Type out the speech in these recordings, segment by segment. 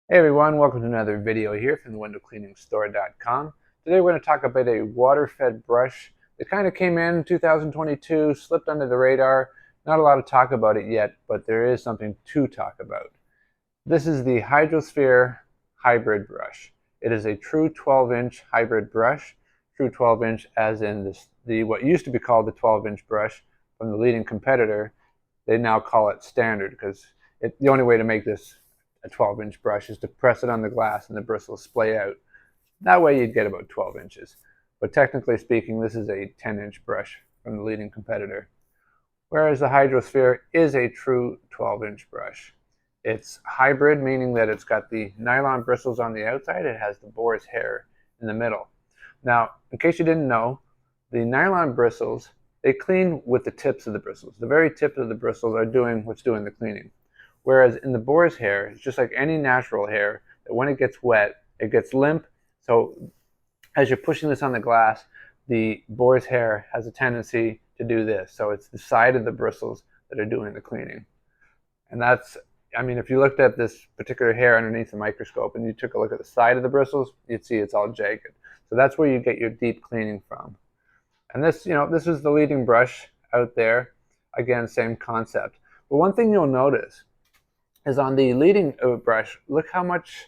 Hey everyone, welcome to another video here from the windowcleaningstore.com. Today we're going to talk about a water-fed brush that kind of came in 2022, slipped under the radar. Not a lot of talk about it yet, but there is something to talk about. This is the Hydrosphere hybrid brush. It is a true 12-inch hybrid brush. True 12-inch as in what used to be called the 12-inch brush from the leading competitor. They now call it standard because the only way to make this a 12-inch brush is to press it on the glass and the bristles splay out. That way you'd get about 12 inches. But technically speaking, this is a 10-inch brush from the leading competitor. Whereas the Hydrosphere is a true 12-inch brush. It's hybrid, meaning that it's got the nylon bristles on the outside. It has the boar's hair in the middle. Now, in case you didn't know, the nylon bristles, they clean with the tips of the bristles. The very tips of the bristles are doing what's doing the cleaning. Whereas in the boar's hair, it's just like any natural hair, that when it gets wet, it gets limp. So as you're pushing this on the glass, the boar's hair has a tendency to do this. So it's the side of the bristles that are doing the cleaning. And that's, if you looked at this particular hair underneath the microscope and you took a look at the side of the bristles, you'd see it's all jagged. So that's where you get your deep cleaning from. And this is the leading brush out there. Again, same concept. But one thing you'll notice is on the leading brush, look how much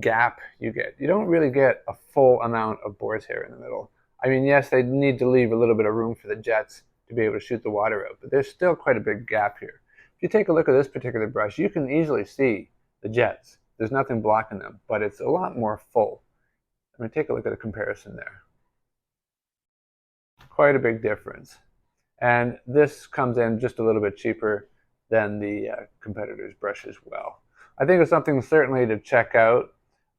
gap you get. You don't really get a full amount of boar's hair in the middle. Yes, they need to leave a little bit of room for the jets to be able to shoot the water out, but there's still quite a big gap here. If you take a look at this particular brush, you can easily see the jets. There's nothing blocking them, but it's a lot more full. Take a look at the comparison there. Quite a big difference. And this comes in just a little bit cheaper than the competitor's brush as well. I think it's something certainly to check out.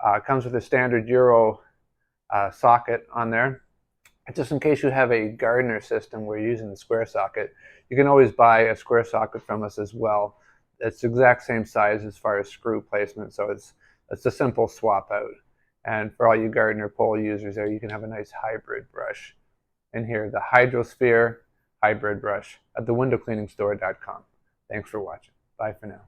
It comes with a standard Euro socket on there. Just in case you have a gardener system where you're using the square socket, you can always buy a square socket from us as well. It's the exact same size as far as screw placement, so it's a simple swap out. And for all you gardener pole users there, you can have a nice hybrid brush. And here, the Hydrosphere hybrid brush at thewindowcleaningstore.com. Thanks for watching. Bye for now.